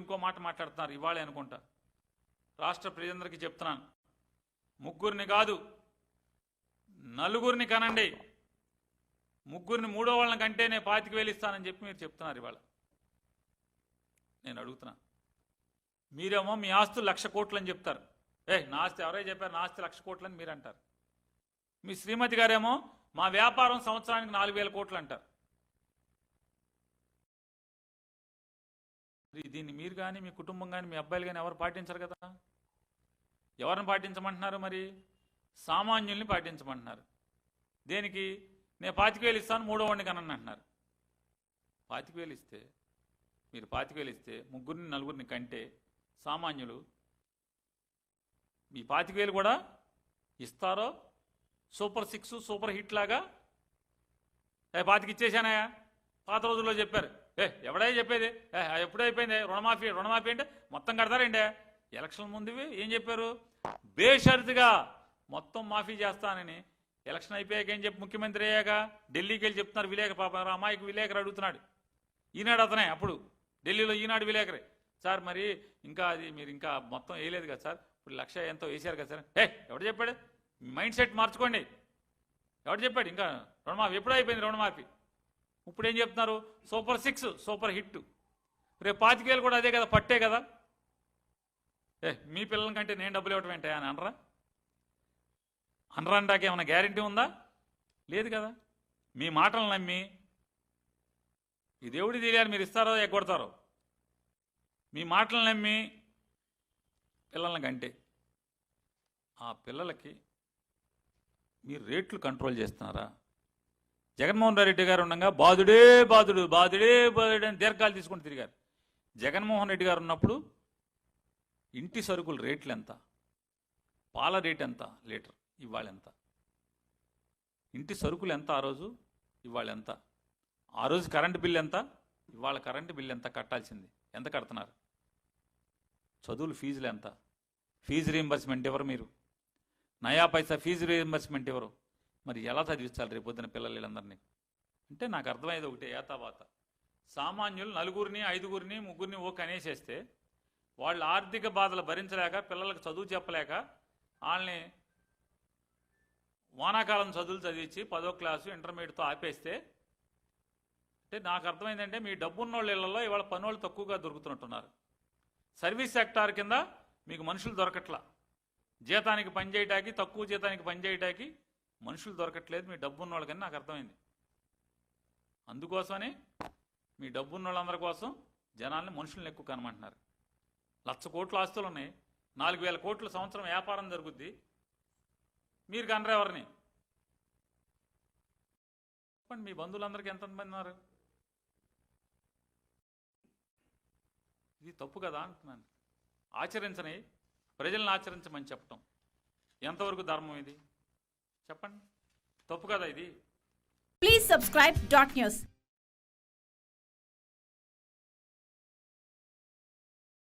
ఇంకో మాట మాట్లాడుతున్నారు ఇవాళే అనుకుంటా. రాష్ట్ర ప్రజలందరికీ చెప్తున్నాను, ముగ్గురిని కాదు నలుగురిని కనండి, ముగ్గురిని మూడో వాళ్ళని కంటేనే 25,000 ఇస్తానని చెప్పి మీరు చెప్తున్నారు. ఇవాళ నేను అడుగుతున్నా, మీరేమో మీ ఆస్తులు 1,00,000 కోట్లు అని చెప్తారు. నా ఆస్తి ఎవరై చెప్పారు, నా ఆస్తి 1,00,000 కోట్లు అని మీరు అంటారు. మీ శ్రీమతి గారేమో మా వ్యాపారం సంవత్సరానికి 4,000 కోట్లు అంటారు. దీన్ని మీరు కానీ మీ కుటుంబం కానీ మీ అబ్బాయిలు కానీ ఎవరు పాటించరు కదా. ఎవరిని పాటించమంటున్నారు? మరి సామాన్యుల్ని పాటించమంటున్నారు. దేనికి? నేను 25,000 ఇస్తాను, మూడో వాడిని కనని అంటున్నారు. 25,000 ఇస్తే, మీరు 25,000 ఇస్తే ముగ్గురిని నలుగురిని కంటే సామాన్యులు మీ 25,000 కూడా ఇస్తారో సూపర్ 6 సూపర్ హిట్ లాగా 25 ఇచ్చేసానయా పాత రోజుల్లో చెప్పారు. ఎవడై చెప్పేది? ఎప్పుడైపోయింది రుణమాఫీ? రుణమాఫీ అంటే మొత్తం కడతారండి. ఎలక్షన్ ముందువి ఏం చెప్పారు? బేషరతుగా మొత్తం మాఫీ చేస్తానని. ఎలక్షన్ అయిపోయాక ఏం చెప్పి ముఖ్యమంత్రి అయ్యాక ఢిల్లీకి వెళ్ళి చెప్తున్నారు. విలేకరు పాప అమ్మాయికి విలేకరు అడుగుతున్నాడు. ఈనాడు అతనే అప్పుడు ఢిల్లీలో ఈనాడు విలేకరే, సార్ మరి ఇంకా అది మీరు ఇంకా మొత్తం వేయలేదు కదా సార్, ఇప్పుడు 1,00,000 ఎంతో వేసారు కదా సార్. ఎవడు చెప్పాడు? మైండ్ సెట్ మార్చుకోండి. ఎవడు చెప్పాడు? ఇంకా రుణమాఫీ ఎప్పుడూ అయిపోయింది రుణమాఫీ. ఇప్పుడు ఏం చెప్తున్నారు? Super 6 super hit. రేపు 25,000 కూడా అదే కదా, పట్టే కదా. మీ పిల్లల కంటే నేను డబ్బులు ఇవ్వటం ఏంటా అని అనరా? అనరాంటాకి ఏమైనా గ్యారంటీ ఉందా? లేదు కదా. మీ మాటలు నమ్మి ఈ దేవుడి తెలియాలి మీరు ఇస్తారో ఎగ్గొడతారో. మీ మాటలు నమ్మి పిల్లల కంటే ఆ పిల్లలకి మీరు రేట్లు కంట్రోల్ చేస్తున్నారా? జగన్మోహన్ రెడ్డి గారు ఉండగా బాధుడే బాధుడు బాధుడే బాధుడు అని దీర్ఘాలు తీసుకుని తిరిగారు. జగన్మోహన్ రెడ్డి గారు ఉన్నప్పుడు ఇంటి సరుకుల రేట్లు ఎంత, పాల రేట్ ఎంత లీటర్, ఇవాళ ఎంత? ఇంటి సరుకులు ఎంత ఆ రోజు, ఇవాళ ఎంత? ఆ రోజు కరెంటు బిల్లు ఎంత, ఇవాళ కరెంటు బిల్లు ఎంత కట్టాల్సింది, ఎంత కడుతున్నారు? చదువులు ఫీజులు ఎంత? ఫీజు రీయింబర్స్మెంట్ ఎవరు? మీరు నయా పైసా ఫీజు రీయింబర్స్మెంట్ ఎవరు? మరి ఎలా చదివించాలి రేపు పొద్దున పిల్లలందరినీ? అంటే నాకు అర్థమయ్యేది ఒకటే, ఏతావాత సామాన్యులు నలుగురిని 5గురిని 3గురిని ఓ కనేసేస్తే వాళ్ళు ఆర్థిక బాధలు భరించలేక పిల్లలకు చదువు చెప్పలేక వాళ్ళని వానాకాలం చదువులు చదివించి 10వ క్లాసు ఇంటర్మీడియట్తో ఆపేస్తే, అంటే నాకు అర్థమైందంటే మీ డబ్బున్నోళ్ళ ఇళ్లలో ఇవాళ పనోళ్ళు తక్కువగా దొరుకుతున్నట్టున్నారు. సర్వీస్ సెక్టార్ కింద మీకు మనుషులు దొరకట్లా. జీతానికి పనిచేయటానికి, తక్కువ జీతానికి పనిచేయటానికి మనుషులు దొరకట్లేదు మీ డబ్బున్న వాళ్ళకని నాకు అర్థమైంది. అందుకోసమని మీ డబ్బున్న వాళ్ళందరి కోసం జనాల్ని మనుషుల్ని ఎక్కువ కనమంటున్నారు. 1,00,000 కోట్ల ఆస్తులు ఉన్నాయి, 4,000 కోట్ల సంవత్సరం వ్యాపారం జరుగుద్ది. మీరు కనరా ఎవరిని? చెప్పండి, మీ బంధువులందరికీ ఎంతమంది ఉన్నారు? ఇది తప్పు కదా అంటున్నాను. ఆచరించని ప్రజలను ఆచరించమని చెప్పటం ఎంతవరకు ధర్మం? ఇది చెప్పండి, తప్పు కదా ఇది. Please subscribe dot news.